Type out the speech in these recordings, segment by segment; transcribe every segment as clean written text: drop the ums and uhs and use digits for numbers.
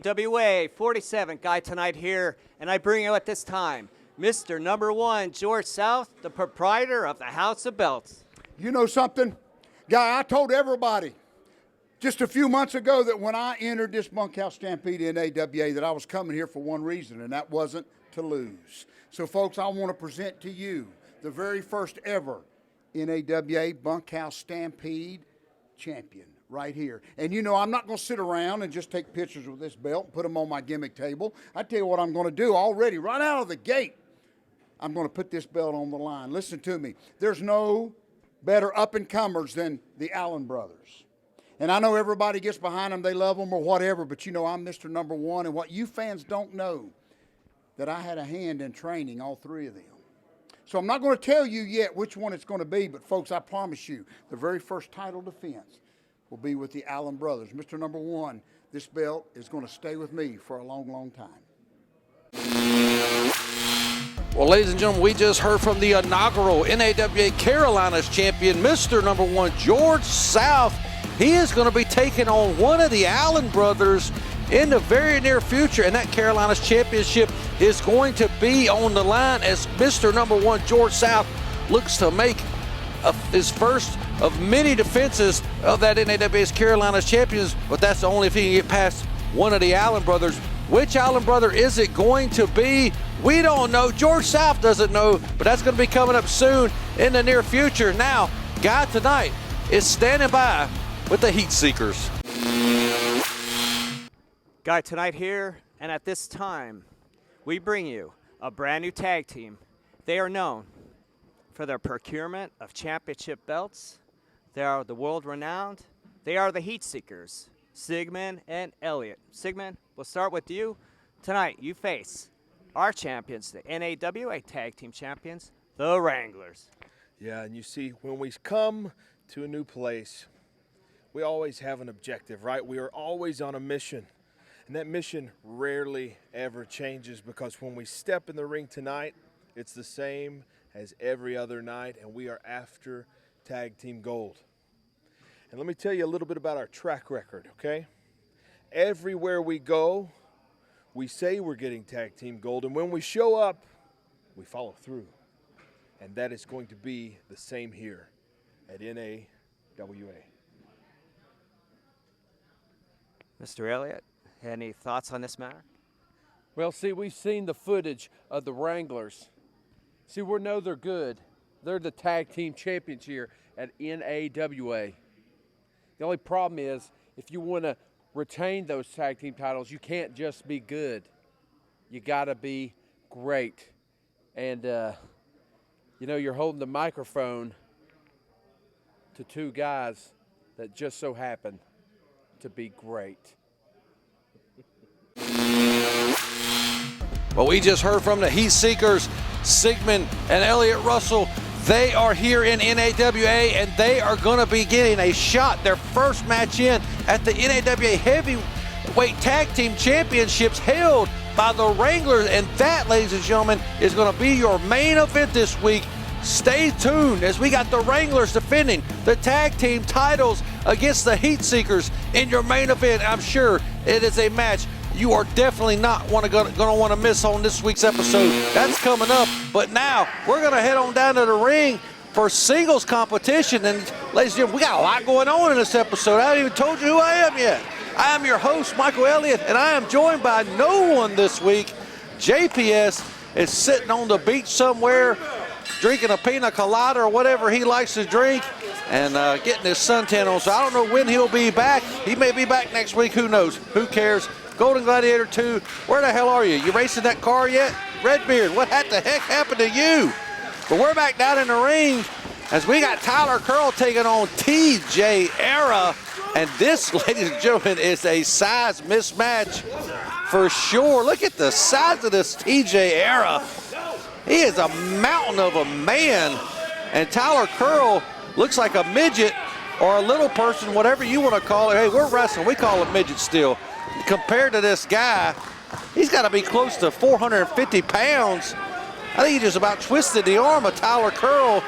NAWA 47 guy tonight here, and I bring you at this time Mr. Number 1 George South, the proprietor of the House of Belts. You know something, Guy, I told everybody just a few months ago that when I entered this bunkhouse stampede in NAWA that I was coming here for one reason, and that wasn't to lose. So folks, I want to present to you the very first ever NAWA bunkhouse stampede champion right here. And you know, I'm not going to sit around and just take pictures with this belt and put them on my gimmick table. I tell you what I'm going to do already, right out of the gate. I'm going to put this belt on the line. Listen to me. There's no better up-and-comers than the Allen brothers. And I know everybody gets behind them, they love them or whatever, but you know I'm Mr. Number 1, and what you fans don't know, that I had a hand in training all three of them. So I'm not going to tell you yet which one it's going to be, but folks, I promise you, the very first title defense will be with the Allen brothers. Mr. Number 1, this belt is going to stay with me for a long, long time. Well, ladies and gentlemen, we just heard from the inaugural NAWA Carolinas champion, Mr. Number 1 George South. He is going to be taking on one of the Allen brothers in the very near future, and that Carolinas championship is going to be on the line as Mr. Number 1 George South looks to make his first of many defenses of that NAWA's Carolinas champions, but that's only if he can get past one of the Allen brothers. Which Allen brother is it going to be? We don't know. George South doesn't know, but that's going to be coming up soon in the near future. Now, Guy tonight is standing by with the Heatseekers. Guy tonight here, and at this time, we bring you a brand new tag team. They are known for their procurement of championship belts. They are the world-renowned. They are the Heatseekers, Sigmund and Elliott. Sigmund, we'll start with you. Tonight, you face our champions, the NAWA Tag Team Champions, the Wranglers. Yeah, and you see, when we come to a new place, we always have an objective, right? We are always on a mission. And that mission rarely ever changes, because when we step in the ring tonight, it's the same as every other night, and we are after tag team gold. And let me tell you a little bit about our track record, okay? Everywhere we go, we say we're getting tag team gold, and when we show up, we follow through. And that is going to be the same here at NAWA. Mr. Elliott, any thoughts on this matter? Well, see, we've seen the footage of the Wranglers. See, we know they're good. They're the tag team champions here at NAWA. The only problem is, if you want to retain those tag team titles, you can't just be good. You got to be great. And, you know, you're holding the microphone to two guys that just so happen to be great. Well, we just heard from the Heatseekers, Sigmund and Elliott Russell. They are here in NAWA, and they are going to be getting a shot, their first match in at the NAWA Heavyweight Tag Team Championships held by the Wranglers. And that, ladies and gentlemen, is going to be your main event this week. Stay tuned as we got the Wranglers defending the tag team titles against the Heatseekers in your main event. I'm sure it is a match you are definitely not going to want to miss on this week's episode. That's coming up. But now we're going to head on down to the ring for singles competition. And ladies and gentlemen, we got a lot going on in this episode. I haven't even told you who I am yet. I am your host, Michael Elliott, and I am joined by no one this week. JPS is sitting on the beach somewhere, drinking a pina colada or whatever he likes to drink, and getting his suntan on. So I don't know when he'll be back. He may be back next week. Who knows? Who cares? Golden Gladiator 2, where the hell are you? You racing that car yet? Redbeard, what the heck happened to you? But we're back down in the ring as we got Tyler Curl taking on TJ Era. And this, ladies and gentlemen, is a size mismatch for sure. Look at the size of this TJ Era. He is a mountain of a man. And Tyler Curl looks like a midget or a little person, whatever you want to call it. Hey, we're wrestling. We call it midget still. Compared to this guy, he's got to be close to 450 pounds. I think he just about twisted the arm of Tyler Curl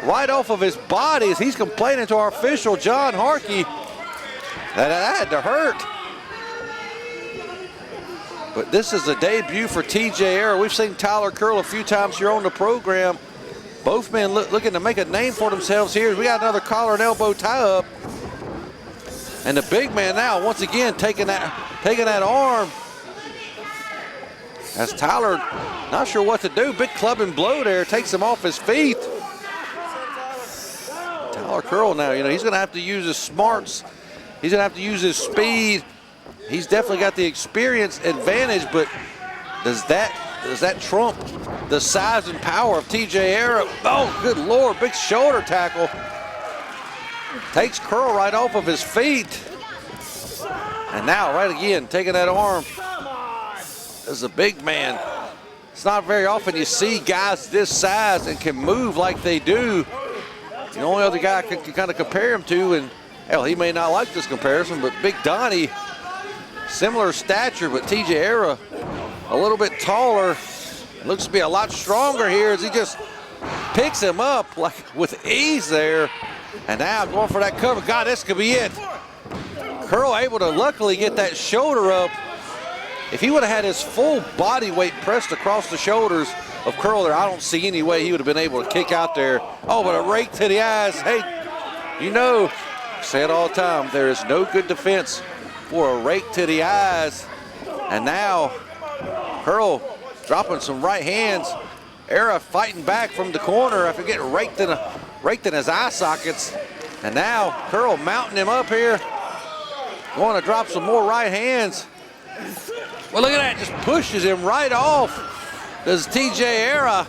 right off of his body as he's complaining to our official, John Harkey, that had to hurt. But this is a debut for TJ Era. We've seen Tyler Curl a few times here on the program. Both men looking to make a name for themselves here. We got another collar and elbow tie-up. And the big man now, once again, taking that arm. As Tyler, not sure what to do. Big clubbing blow there, takes him off his feet. Tyler Curl now, he's going to have to use his smarts. He's going to have to use his speed. He's definitely got the experience advantage, but does that trump the size and power of TJ Era? Oh, good Lord, big shoulder tackle. Takes Curl right off of his feet. And now, right again, taking that arm. As a big man, it's not very often you see guys this size and can move like they do. The only other guy I can kind of compare him to, and hell, he may not like this comparison, but Big Donnie, similar stature, but TJ Era a little bit taller. Looks to be a lot stronger here as he just picks him up like with ease there. And now going for that cover. God, this could be it. Curl able to luckily get that shoulder up. If he would have had his full body weight pressed across the shoulders of Curl there, I don't see any way he would have been able to kick out there. Oh, but a rake to the eyes. Hey, say it all the time, there is no good defense for a rake to the eyes. And now Curl dropping some right hands. Era fighting back from the corner after getting raked in his eye sockets. And now Curl mounting him up here. Going to drop some more right hands. Well, look at that, just pushes him right off. Does TJ Era.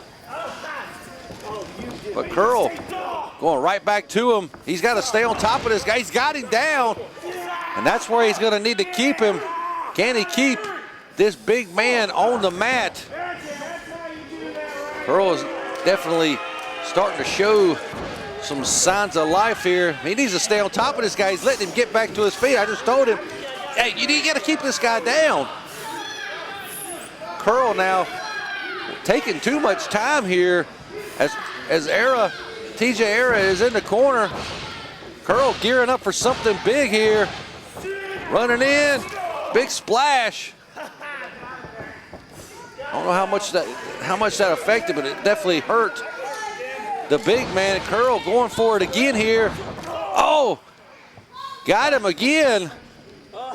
But Curl going right back to him. He's got to stay on top of this guy. He's got him down. And that's where he's going to need to keep him. Can he keep this big man on the mat? Curl is definitely starting to show some signs of life here. He needs to stay on top of this guy. He's letting him get back to his feet. I just told him, hey, you got to keep this guy down. Curl now taking too much time here as TJ Era is in the corner. Curl gearing up for something big here. Running in, big splash. I don't know how much that affected, but it definitely hurt the big man. Curl going for it again here. Oh, got him again.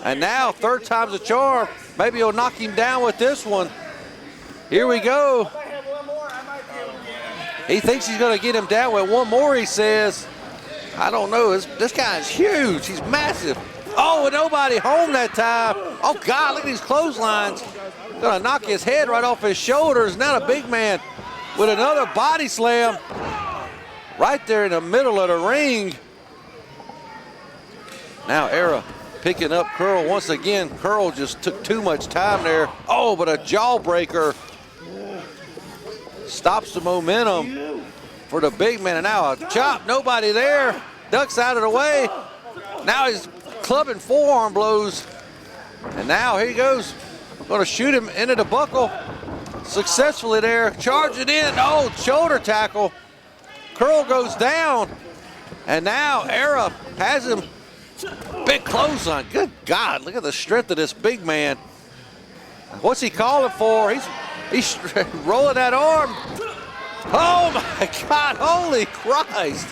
And now third time's a charm. Maybe he'll knock him down with this one. Here we go. He thinks he's going to get him down with one more, he says. I don't know. This guy is huge. He's massive. Oh, and nobody home that time. Oh, God, look at these clotheslines. Going to knock his head right off his shoulders. Now the big man with another body slam right there in the middle of the ring. Now Era picking up Curl once again. Curl just took too much time there. Oh, but a jawbreaker stops the momentum for the big man. And now a chop, nobody there. Ducks out of the way. Now he's clubbing forearm blows. And now here he goes. Going to shoot him into the buckle. Successfully there. Charging in. Oh, shoulder tackle. Curl goes down. And now Era has him. Big clothesline. Good God, look at the strength of this big man. What's he calling for? He's rolling that arm. Oh my God, holy Christ.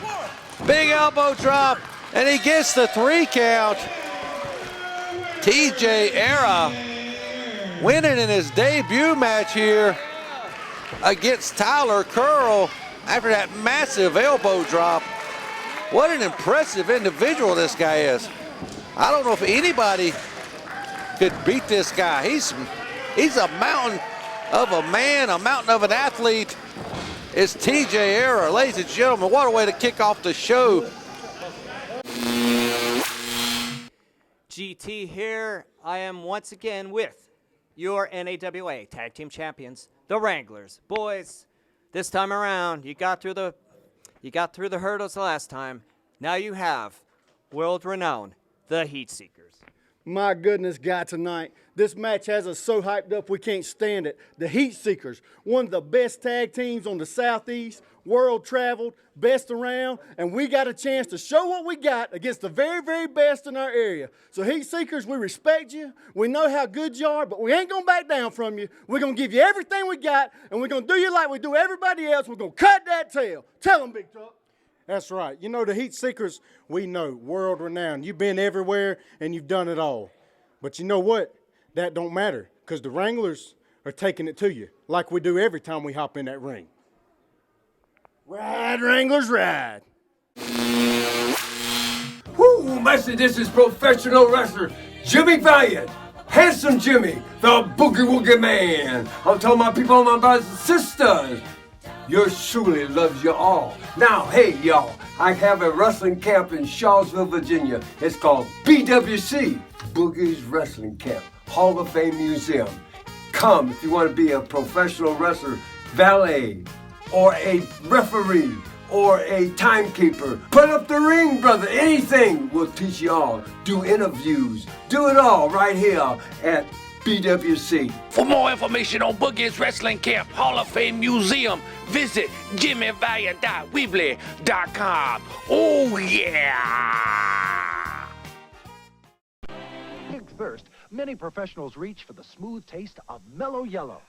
Big elbow drop, and he gets the 3 count. TJ Era winning in his debut match here against Tyler Curl after that massive elbow drop. What an impressive individual this guy is. I don't know if anybody could beat this guy. He's a mountain of a man, a mountain of an athlete. It's TJ Era. Ladies and gentlemen, what a way to kick off the show. GT here. I am once again with your NAWA Tag Team Champions, the Wranglers. Boys, this time around, you got through the hurdles the last time. Now you have world-renowned, the Heatseekers. My goodness, God, tonight, this match has us so hyped up we can't stand it. The Heatseekers, one of the best tag teams on the Southeast, world traveled, best around, and we got a chance to show what we got against the very, very best in our area. So Heatseekers, we respect you. We know how good you are, but we ain't gonna back down from you. We're gonna give you everything we got, and we're gonna do you like we do everybody else. We're gonna cut that tail. Tell them, Big Tuck. That's right. You know, the Heatseekers, we know, world renowned. You've been everywhere and you've done it all. But you know what? That don't matter, because the Wranglers are taking it to you, like we do every time we hop in that ring. Ride, Wranglers, ride. Woo, Master, this is professional wrestler Jimmy Valiant. Handsome Jimmy, the Boogie Woogie Man. I'm telling my people, my brothers and sisters, yours truly loves you all. Now, hey, y'all, I have a wrestling camp in Charlottesville, Virginia. It's called BWC, Boogie's Wrestling Camp, Hall of Fame Museum. Come if you want to be a professional wrestler, valet, or a referee, or a timekeeper. Put up the ring, brother. Anything. We'll teach you all. Do interviews. Do it all right here at BWC. For more information on Boogie's Wrestling Camp Hall of Fame Museum, visit jimmyvaliant.weebly.com. Oh, yeah! Big thirst, many professionals reach for the smooth taste of Mellow Yellow.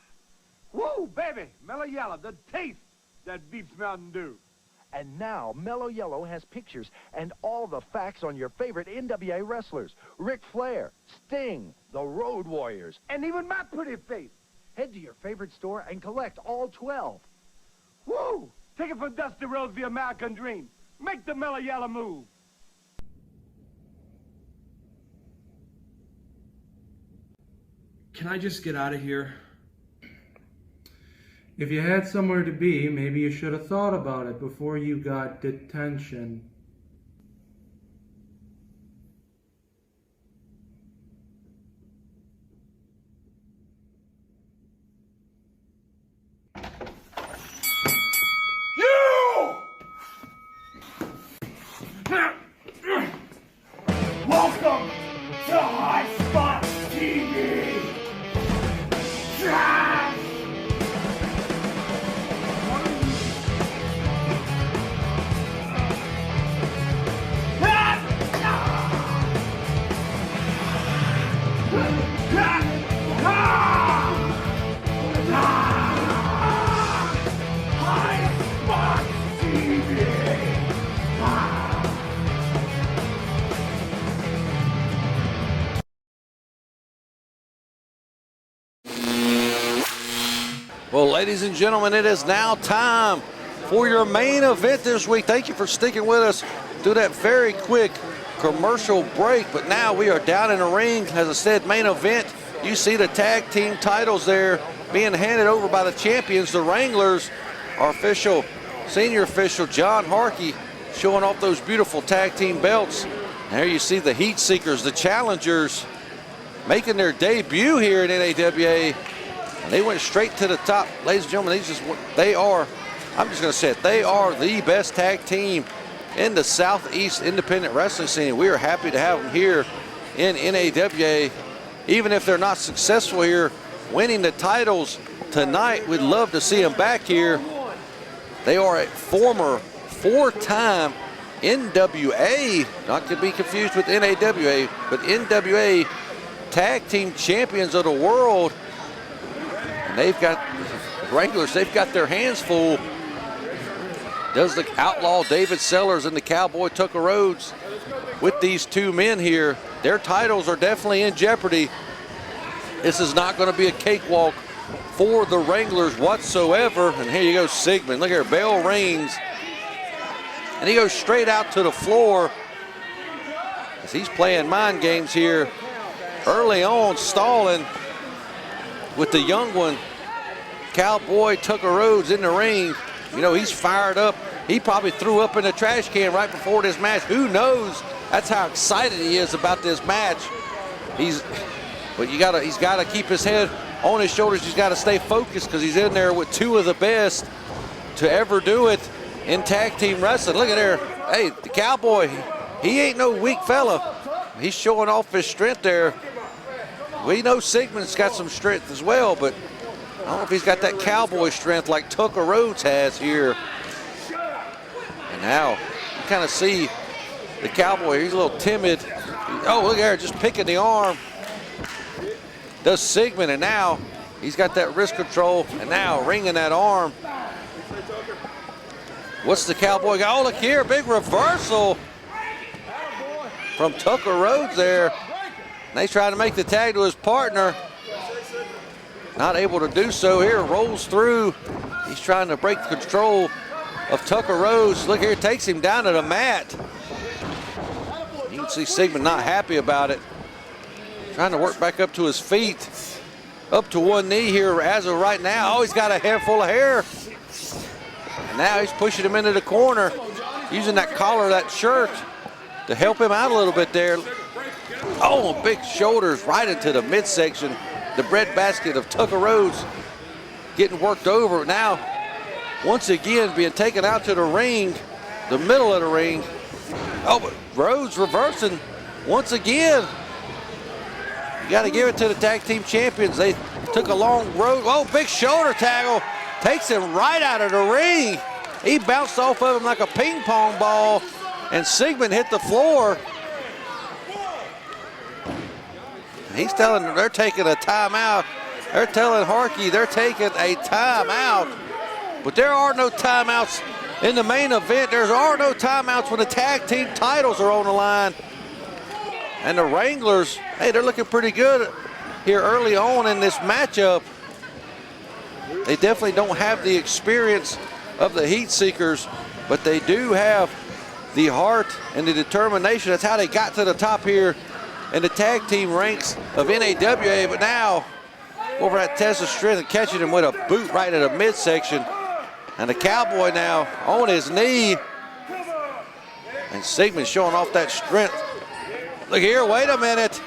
Woo, baby! Mellow Yellow, the taste that beats Mountain Dew. And now, Mellow Yellow has pictures and all the facts on your favorite NWA wrestlers. Ric Flair, Sting, the Road Warriors, And even my pretty face. head to your favorite store and collect all 12. Woo! Take it from Dusty Rhodes, the American Dream. Make the Mellow Yellow move. Can I just get out of here? If you had somewhere to be, maybe you should have thought about it before you got detention. Welcome to Hot Spot TV. Well, ladies and gentlemen, it is now time for your main event this week. Thank you for sticking with us through that very quick commercial break. But now we are down in the ring. As I said, main event. You see the tag team titles there being handed over by the champions, the Wranglers. Our official, senior official, John Harkey, showing off those beautiful tag team belts. There you see the Heatseekers, the challengers, making their debut here in NAWA. And they went straight to the top. Ladies and gentlemen, they are, I'm just going to say it, they are the best tag team in the Southeast independent wrestling scene. We are happy to have them here in NAWA. Even if they're not successful here winning the titles tonight, we'd love to see them back here. They are a former four-time NWA, not to be confused with NAWA, but NWA tag team champions of the world. And they've got, Wranglers, they've got their hands full. Does the Outlaw David Sellers and the Cowboy Tucker Rhodes with these two men here. Their titles are definitely in jeopardy. This is not going to be a cakewalk for the Wranglers whatsoever. And here you go, Sigmund. Look here, bell rings. And he goes straight out to the floor as he's playing mind games here early on, stalling with the young one, Cowboy Tucker Rhodes, in the ring. You know, he's fired up. He probably threw up in the trash can right before this match. Who knows? That's how excited he is about this match. But he's got to keep his head on his shoulders. He's got to stay focused because he's in there with two of the best to ever do it in tag team wrestling. Look at there. Hey, the Cowboy, he ain't no weak fella. He's showing off his strength there. We know Sigmund's got some strength as well, but I don't know if he's got that cowboy strength like Tucker Rhodes has here. And now you kind of see the cowboy, he's a little timid. Oh, look there, just picking the arm. Does Sigmund, and now he's got that wrist control, and now ringing that arm. What's the cowboy got? Oh, look here, big reversal from Tucker Rhodes there. And he's trying to make the tag to his partner. Not able to do so here, rolls through. He's trying to break the control of Tucker Rhodes. Look here, takes him down to the mat. You can see Sigmund not happy about it. Trying to work back up to his feet. Up to one knee here as of right now. Oh, he's got a hair full of hair. And now he's pushing him into the corner, using that collar of that shirt to help him out a little bit there. Oh, big shoulders right into the midsection. The breadbasket of Tucker Rhodes getting worked over. Now, once again, being taken out to the ring, the middle of the ring. Oh, but Rhodes reversing once again. You got to give it to the tag team champions. They took a long road. Oh, big shoulder tackle. Takes him right out of the ring. He bounced off of him like a ping pong ball, and Sigmund hit the floor. He's telling them they're taking a timeout. They're telling Harkey they're taking a timeout. But there are no timeouts in the main event. There are no timeouts when the tag team titles are on the line. And the Wranglers, hey, they're looking pretty good here early on in this matchup. They definitely don't have the experience of the Heatseekers, but they do have the heart and the determination. That's how they got to the top here in the tag team ranks of NAWA. But now, over at test of strength and catching him with a boot right at the midsection. And the cowboy now on his knee. And Sigmund showing off that strength. Look here, wait a minute.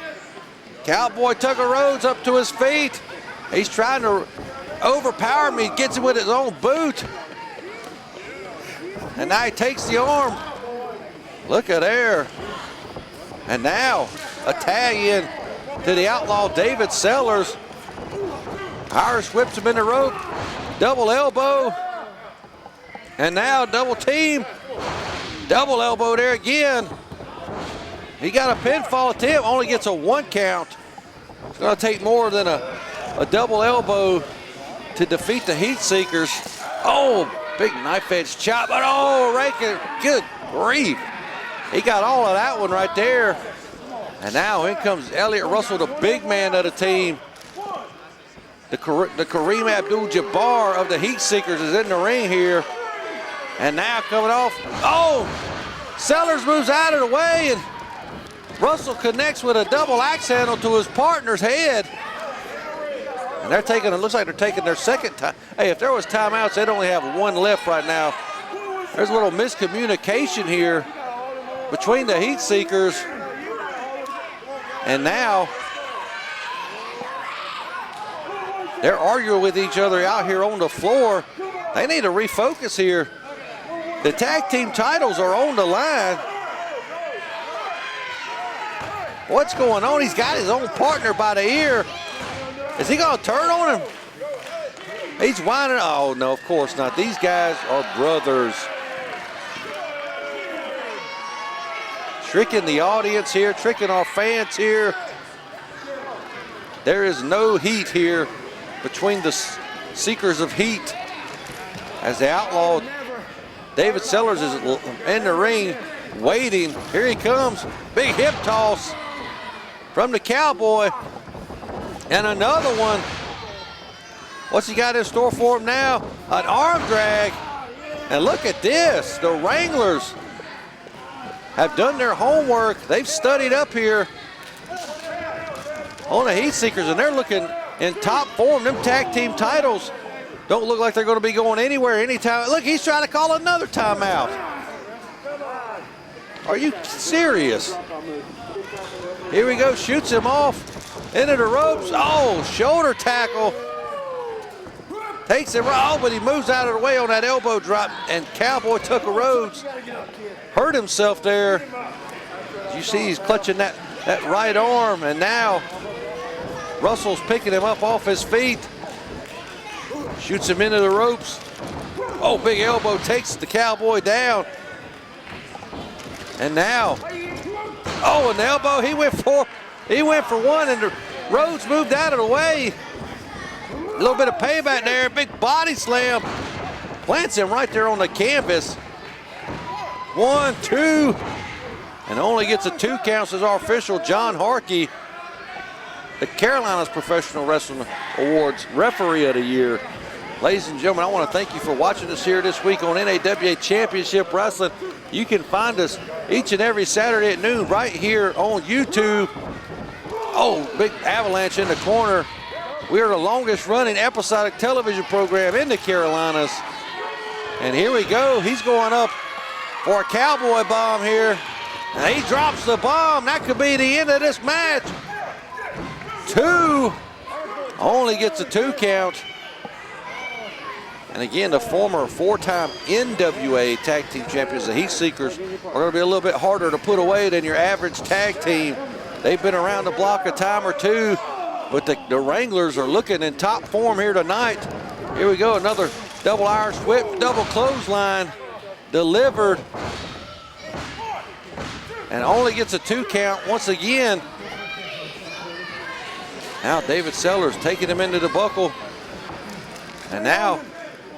Cowboy Tucker Rhodes up to his feet. He's trying to overpower him. He gets him with his own boot. And now he takes the arm. Look at there. And now a tag in to the outlaw David Sellers. Irish whips him in the rope. Double elbow. And now double team. Double elbow there again. He got a pinfall attempt, only gets a 1 count. It's gonna take more than a double elbow to defeat the Heatseekers. Oh, big knife edge chop, but oh, Rankin, good grief. He got all of that one right there. And now in comes Elliott Russell, the big man of the team. The Kareem Abdul-Jabbar of the Heatseekers is in the ring here. And now coming off, oh, Sellers moves out of the way, and Russell connects with a double axe handle to his partner's head. And they're taking, it looks like they're taking their second time. Hey, if there was timeouts, they'd only have one left right now. There's a little miscommunication here between the Heatseekers. And now they're arguing with each other out here on the floor. They need to refocus here. The tag team titles are on the line. What's going on? He's got his own partner by the ear. Is he gonna turn on him? He's whining. Oh no, of course not. These guys are brothers. Tricking the audience here, tricking our fans here. There is no heat here between the seekers of heat. As the outlaw David Sellers is in the ring waiting. Here he comes. Big hip toss from the cowboy. And another one. What's he got in store for him now? An arm drag. And look at this. The Wranglers have done their homework. They've studied up here on the Heatseekers, and they're looking in top form. Them tag team titles don't look like they're going to be going anywhere anytime. Look, he's trying to call another timeout. Are you serious? Here we go, shoots him off into the ropes. Oh, shoulder tackle. Takes him, oh, but he moves out of the way on that elbow drop, and Cowboy Tucker Rhodes hurt himself there. You see he's clutching that that right arm, and now Russell's picking him up off his feet. Shoots him into the ropes. Oh, big elbow takes the Cowboy down. And now, oh, an elbow. He went for one, and Rhodes moved out of the way. A little bit of payback there. Big body slam. Plants him right there on the canvas. 1, 2, and only gets a 2 count, as our official John Harkey, the Carolinas Professional Wrestling Awards Referee of the Year. Ladies and gentlemen, I want to thank you for watching us here this week on NAWA Championship Wrestling. You can find us each and every Saturday at noon right here on YouTube. Oh, big avalanche in the corner. We are the longest running episodic television program in the Carolinas. And here we go. He's going up for a Cowboy bomb here. And he drops the bomb. That could be the end of this match. 2. Only gets a 2 count. And again, the former 4-time NWA Tag Team Champions, the Heatseekers, are going to be a little bit harder to put away than your average tag team. They've been around the block a time or two, but the Wranglers are looking in top form here tonight. Here we go, another double Irish whip, double clothesline delivered. And only gets a 2 count once again. Now David Sellers taking him into the buckle. And now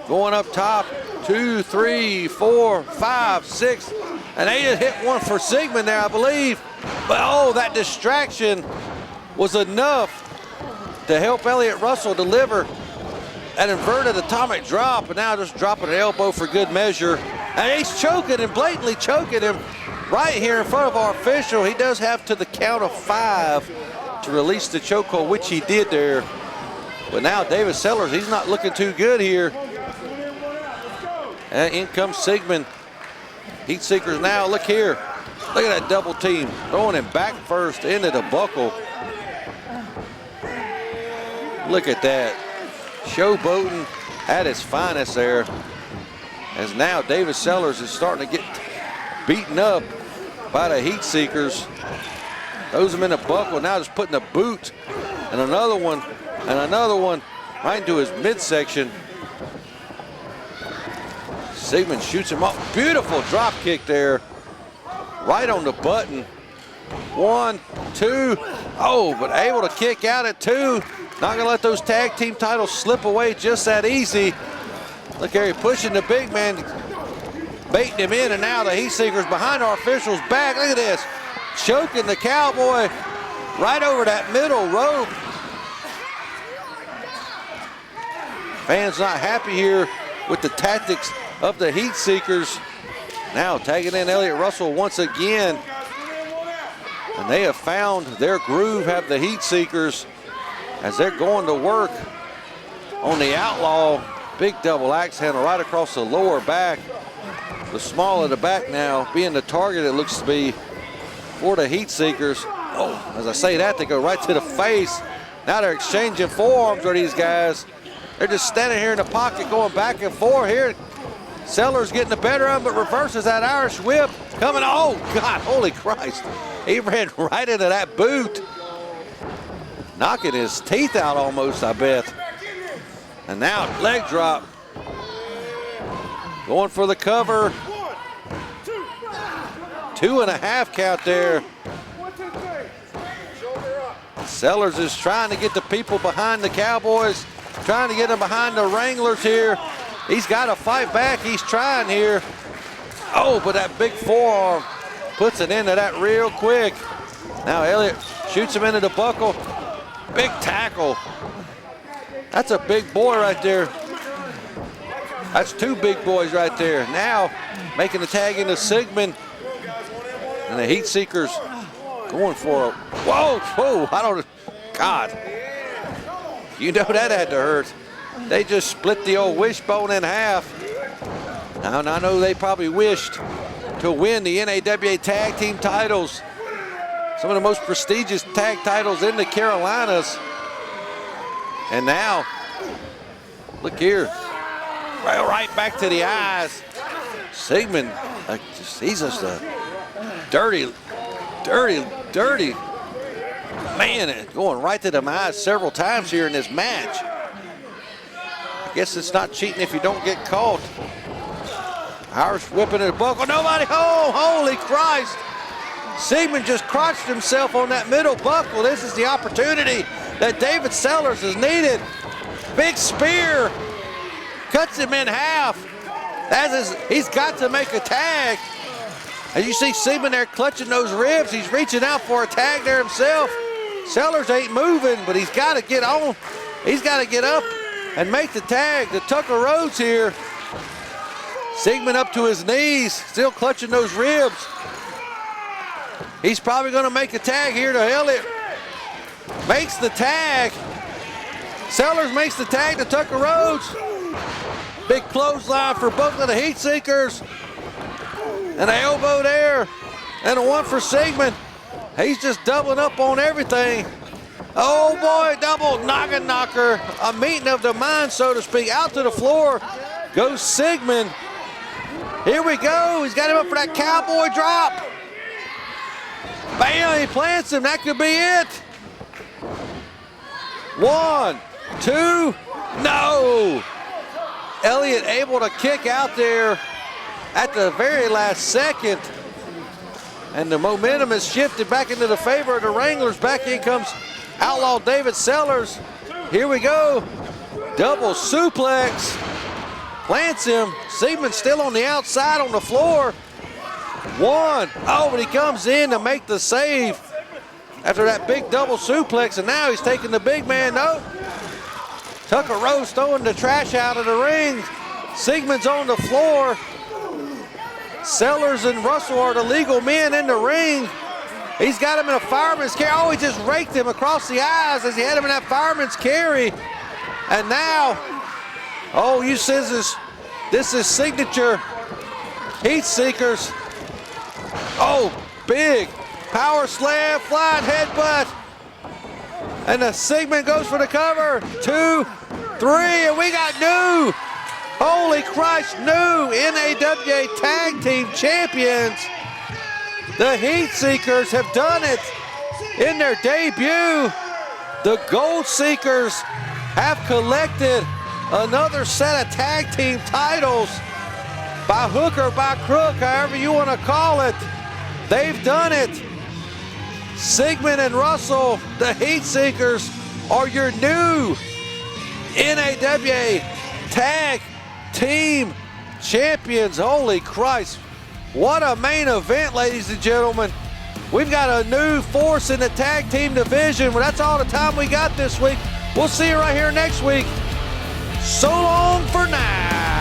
going up top, 2, 3, 4, 5, 6. And they just hit one for Sigmund there, I believe. But oh, that distraction was enough to help Elliott Russell deliver an inverted atomic drop. And now just dropping an elbow for good measure. And he's choking him, blatantly choking him right here in front of our official. He does have to the count of 5 to release the chokehold, which he did there. But now David Sellers, he's not looking too good here. And in comes Sigmund. Heatseekers now, look here. Look at that double team. Throwing him back first into the buckle. Look at that. Showboating at its finest there. As now David Sellers is starting to get beaten up by the Heatseekers. Throws him in the buckle, now just putting a boot. And another one right into his midsection. Sigmund shoots him up. Beautiful drop kick there. Right on the button. 1, 2. Oh, but able to kick out at 2. Not gonna let those tag team titles slip away just that easy. Look here, pushing the big man, baiting him in, and now the Heatseekers behind our official's back. Look at this. Choking the Cowboy right over that middle rope. Fans not happy here with the tactics of the Heatseekers. Now tagging in Elliott Russell once again. And they have found their groove, have the Heatseekers, as they're going to work on the Outlaw. Big double axe handle right across the lower back. The small of the back now being the target, it looks to be, for the Heatseekers. Oh, as I say that, they go right to the face. Now they're exchanging forearms with these guys. They're just standing here in the pocket going back and forth here. Sellers getting the better of him, but reverses that Irish whip. Coming, oh God, holy Christ. He ran right into that boot. Knocking his teeth out almost, I bet. And now leg drop. Going for the cover. 2.5 count there. Sellers is trying to get the people behind the Cowboys, trying to get them behind the Wranglers here. He's got to fight back. He's trying here. Oh, but that big forearm puts an end to that real quick. Now Elliott shoots him into the buckle. Big tackle. That's a big boy right there. That's 2 big boys right there. Now making the tag into Sigmund. And the Heatseekers going for a, whoa, I don't, God. You know that had to hurt. They just split the old wishbone in half. Now, and I know they probably wished to win the NAWA tag team titles. Some of the most prestigious tag titles in the Carolinas. And now, look here, right back to the eyes. Sigmund, he's just a dirty Man, going right to the eyes several times here in this match. I guess it's not cheating if you don't get caught. Irish whipping at the buckle. Nobody. Oh, holy Christ. Siegman just crotched himself on that middle buckle. This is the opportunity that David Sellers has needed. Big spear. Cuts him in half. He's got to make a tag. As you see Siegman there clutching those ribs, he's reaching out for a tag there himself. Sellers ain't moving, but he's got to get on. He's got to get up and make the tag to Tucker Rhodes here. Siegman up to his knees, still clutching those ribs. He's probably going to make a tag here to Elliott. Makes the tag. Sellers makes the tag to Tucker Rhodes. Big clothesline for both of the Heatseekers. And an elbow there. And a one for Siegman. He's just doubling up on everything. Oh boy, double noggin knocker. A meeting of the mind, so to speak. Out to the floor goes Siegman. Here we go. He's got him up for that cowboy drop. Bam, he plants him. That could be it. 1, 2, no. Elliott able to kick out there at the very last second. And the momentum is shifted back into the favor of the Wranglers. Back in comes Outlaw David Sellers. Here we go. Double suplex. Plants him. Siegman still on the outside on the floor. 1. Oh, but he comes in to make the save after that big double suplex, and now he's taking the big man. No. Tucker Rhodes throwing the trash out of the ring. Siegman's on the floor. Sellers and Russell are the legal men in the ring. He's got him in a fireman's carry. Oh, he just raked him across the eyes as he had him in that fireman's carry. And now, oh, you scissors. This is signature Heatseekers. Oh, big power slam, flying headbutt. And the Siegman goes for the cover. 2, 3, and we got new. Holy Christ, new NAWA Tag Team Champions. The Heatseekers have done it in their debut. The Gold Seekers have collected another set of tag team titles. By hook or by crook, however you want to call it. They've done it. Siegman and Russell, the Heatseekers, are your new NAWA Tag Team Champions. Holy Christ. What a main event, ladies and gentlemen. We've got a new force in the tag team division. Well, that's all the time we got this week. We'll see you right here next week. So long for now.